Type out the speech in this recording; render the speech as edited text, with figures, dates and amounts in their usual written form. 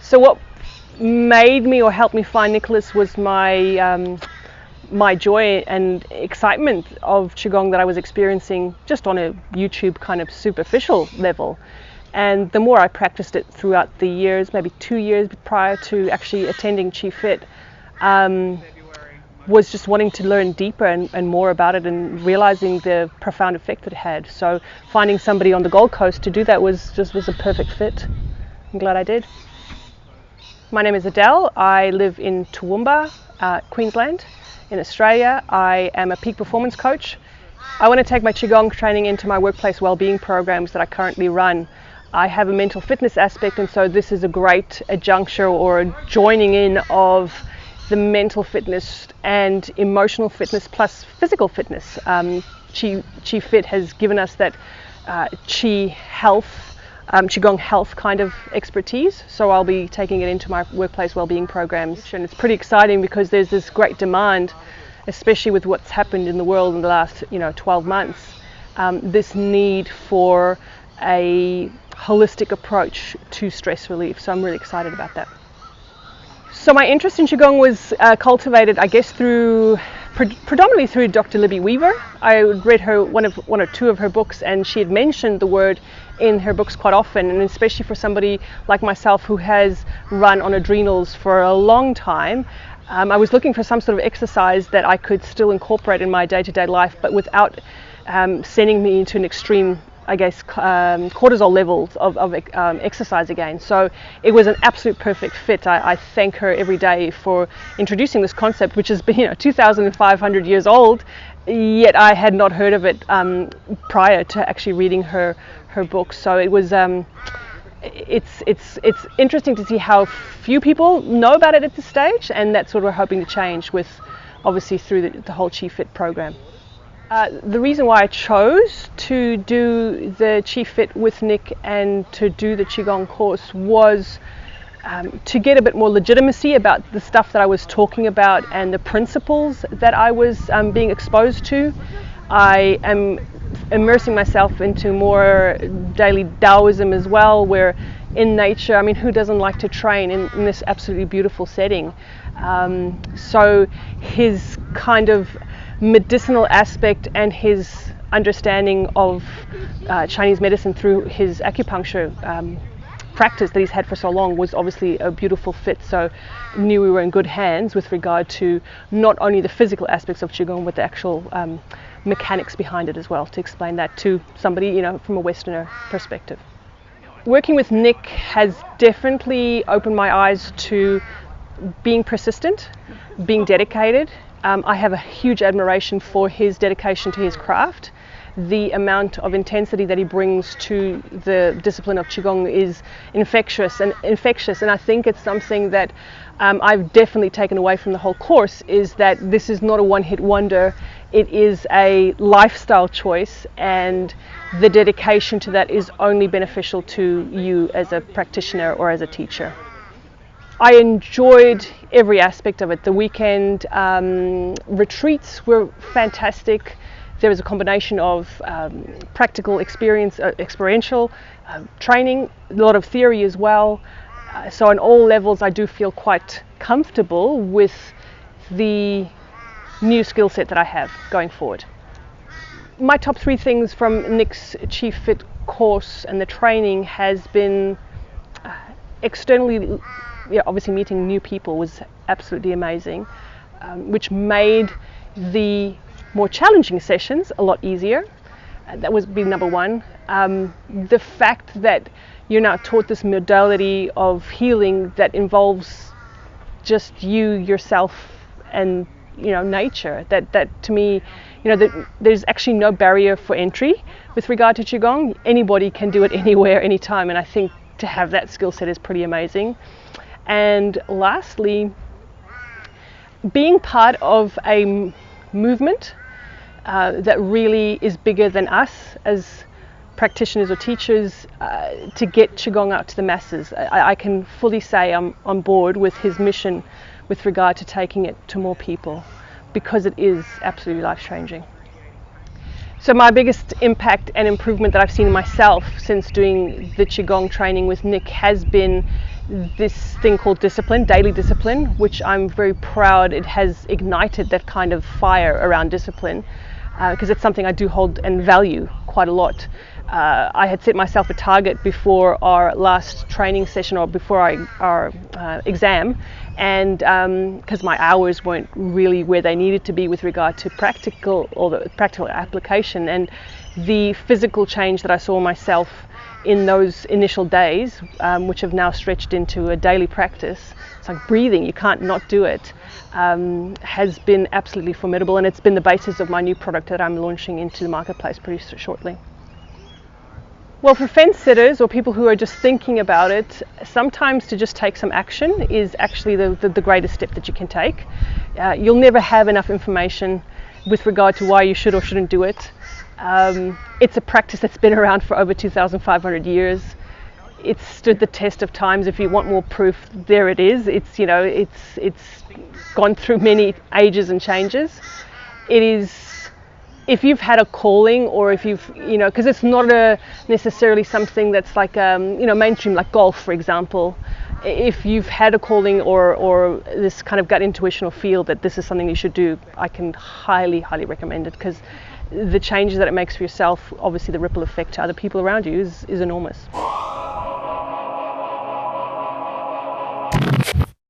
So what made me or helped me find Nicholas was my joy and excitement of Qigong that I was experiencing just on a YouTube kind of superficial level. And the more I practiced it throughout the years, maybe 2 years prior to actually attending Qi Fit, was just wanting to learn deeper and more about it, and realizing the profound effect that it had. So finding somebody on the Gold Coast to do that was a perfect fit. I'm glad I did. My name is Adele. I live in Toowoomba, Queensland, in Australia. I am a peak performance coach. I want to take my Qigong training into my workplace wellbeing programs that I currently run. I have a mental fitness aspect, and so this is a great adjuncture or a joining in of the mental fitness and emotional fitness plus physical fitness. Qi Fit has given us that Qi health, Qigong health kind of expertise, so I'll be taking it into my workplace wellbeing programs. And it's pretty exciting because there's this great demand, especially with what's happened in the world in the last 12 months, this need for a holistic approach to stress relief. So I'm really excited about that. So my interest in Qigong was cultivated, I guess, predominantly through Dr. Libby Weaver. I read one or two of her books, and she had mentioned the word in her books quite often, and especially for somebody like myself who has run on adrenals for a long time. I was looking for some sort of exercise that I could still incorporate in my day-to-day life, but without sending me into an extreme, I guess, cortisol levels of exercise again. So it was an absolute perfect fit. I thank her every day for introducing this concept, which has been 2,500 years old, yet I had not heard of it prior to actually reading her books. So it was it's interesting to see how few people know about it at this stage, and that's what we're hoping to change with, obviously, through the whole Qi Fit program. The reason why I chose to do the Qi Fit with Nick and to do the Qigong course was to get a bit more legitimacy about the stuff that I was talking about and the principles that I was being exposed to. I am immersing myself into more daily Taoism as well, where in nature, I mean, who doesn't like to train in this absolutely beautiful setting? So his kind of medicinal aspect and his understanding of Chinese medicine through his acupuncture practice that he's had for so long was obviously a beautiful fit. So I knew we were in good hands with regard to not only the physical aspects of Qigong, but the actual mechanics behind it as well, to explain that to somebody from a Westerner perspective. Working with Nick has definitely opened my eyes to being persistent, being dedicated. I have a huge admiration for his dedication to his craft. The amount of intensity that he brings to the discipline of Qigong is infectious, and I think it's something that I've definitely taken away from the whole course, is that this is not a one-hit wonder. It is a lifestyle choice, and the dedication to that is only beneficial to you as a practitioner or as a teacher. I enjoyed every aspect of it. The weekend retreats were fantastic. There was a combination of practical experience, experiential training, a lot of theory as well. So on all levels, I do feel quite comfortable with the new skill set that I have going forward. My top 3 things from Nick's Qi Fit course and the training has been externally, obviously meeting new people was absolutely amazing, which made the more challenging sessions a lot easier. That was been number 1. The fact that you're now taught this modality of healing that involves just you, yourself, and nature. That to me, that there's actually no barrier for entry with regard to Qigong. Anybody can do it anywhere, anytime, and I think to have that skill set is pretty amazing. And lastly, being part of a movement that really is bigger than us as practitioners or teachers, to get Qigong out to the masses. I can fully say I'm on board with his mission with regard to taking it to more people, because it is absolutely life-changing. So my biggest impact and improvement that I've seen in myself since doing the Qigong training with Nick has been this thing called discipline, daily discipline, which I'm very proud it has ignited that kind of fire around discipline, because it's something I do hold and value quite a lot. I had set myself a target before our last training session, or before our exam, and because my hours weren't really where they needed to be with regard to practical or the practical application, and the physical change that I saw myself in those initial days, which have now stretched into a daily practice, it's like breathing, you can't not do it, has been absolutely formidable, and it's been the basis of my new product that I'm launching into the marketplace pretty shortly. Well, for fence sitters or people who are just thinking about it, sometimes to just take some action is actually the greatest step that you can take. You'll never have enough information with regard to why you should or shouldn't do it. It's a practice that's been around for over 2,500 years. It's stood the test of times. If you want more proof, there it is. It's, you know, it's gone through many ages and changes. It is, if you've had a calling, or if you've, you know, because it's not necessarily something that's like, you know, mainstream, like golf, for example. If you've had a calling or this kind of gut intuition or feel that this is something you should do, I can highly, highly recommend it, because the changes that it makes for yourself, obviously the ripple effect to other people around you is enormous.